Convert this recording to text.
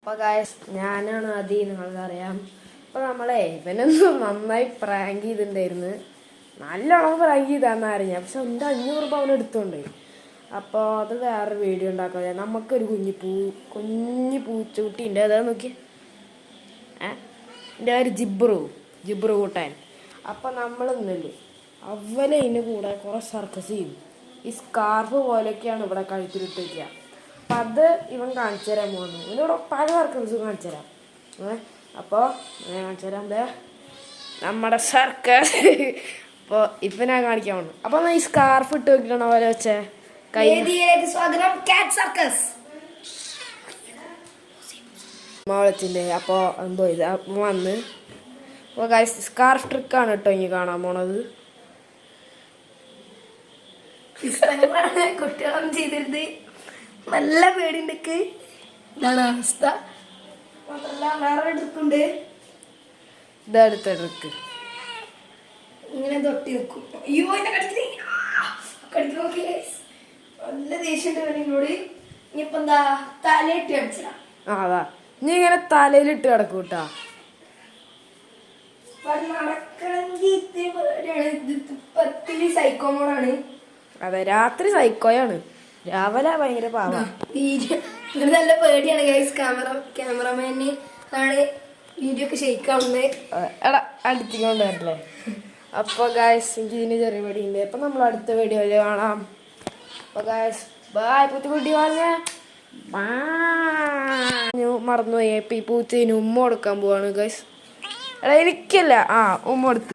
അപ്പോൾ ഗായ്സ് ഞാനാണ് ആദ്യം നിങ്ങൾക്കറിയാം. അപ്പോൾ നമ്മളെ ഇവനൊന്നും നന്നായി പ്രാങ്ക് ചെയ്തിട്ടുണ്ടായിരുന്നു. നല്ലോണം പ്രാങ്ക് ചെയ്താന്നറിഞ്ഞ പക്ഷെ എൻ്റെ 500 രൂപ അവൻ എടുത്തോണ്ട്. അപ്പോൾ അത് വേറൊരു വീഡിയോ ഉണ്ടാക്കുക. നമുക്കൊരു കുഞ്ഞു പൂച്ചൂട്ടിൻ്റെ അതാ നോക്കി എൻ്റെ ഒരു ജിബ്രു കൂട്ടാൻ. അപ്പം നമ്മളൊന്നല്ലേ അവനെ ഇതിൻ്റെ കൂടെ കുറേ സർക്കസ് ചെയ്യും. ഈ സ്കാർഫ് പോലെയൊക്കെയാണ് ഇവിടെ കഴുത്തിലിട്ട് വയ്ക്കുക. അപ്പം അത് ഇവൻ കാണിച്ചു തരാൻ പോകുന്നു. ഇതിലൂടെ പല സർക്കസും കാണിച്ചു തരാം. അപ്പോൾ ഞാൻ കാണിച്ചു തരാം എന്താ നമ്മുടെ സർക്കസ്. അപ്പോൾ ഇപ്പം ഞാൻ കാണിക്കാൻ പോകുന്നു. അപ്പോൾ ഈ സ്കാർഫ് ഇട്ട് വെക്കണ പോലെ വെച്ചേ സ്വാഗതം കാറ്റ് സർക്കസ് മാളത്തിൻ്റെ. അപ്പോൾ എന്തോ ഇത് വന്ന് അപ്പോൾ ഗൈസ് സ്കാർഫ് ട്രിക്കാണ് കേട്ടോ ഇനി കാണാൻ പോണത്. കുട്ടികളും ചെയ്തിരുന്നത് നല്ല പേടിണ്ടക്ക്. ഇതാണ് അവസ്ഥ. മാത്രല്ല വേറെ ട്രിക്കുണ്ട്. ഇതടുത്ത ട്രിക്ക് ഇങ്ങനെ തൊട്ടി നിൽക്കും. അയ്യോ എന്നെ കടിക്കും. നല്ല ദേഷ്യണ്ട് എന്നോട്. ഇനിയിപ്പോ എന്താ തലയിട്ട് അടിച്ചാ അതാ നീ ഇങ്ങനെ തലയിലിട്ട് കിടക്കും കേട്ടാ. നടക്കണമെങ്കിൽ ഇത്തിരി പേടിയാണ്. സൈക്കോമോണാണ്. അതെ രാത്രി സൈക്കോയാണ്, രാവിലെ ഭയങ്കര പാവാ. നല്ല പേടിയാണ് ഗൈസ്. ക്യാമറമാന് ആണ് വീഡിയോ ഒക്കെ ഷെയ്ക്കാവുന്നത്. എടാ അടിച്ചുകൊണ്ട് വരല്ലേ. അപ്പോൾ ഗായ്സ് എനിക്ക് ഇതിന് ചെറിയ പേടിയുണ്ട്. അപ്പം നമ്മൾ അടുത്ത വീഡിയോയിൽ കാണാം. അപ്പോൾ ഗായ്സ് ബൈ. പൂച്ചക്കുട്ടി പറഞ്ഞ മറന്നുപോയി. ഇപ്പം ഈ പൂച്ചേന് ഉമ്മ കൊടുക്കാൻ പോവാണ് ഗൈസ്. എടാ എനിക്കല്ല ഉമ്മ കൊടുത്ത്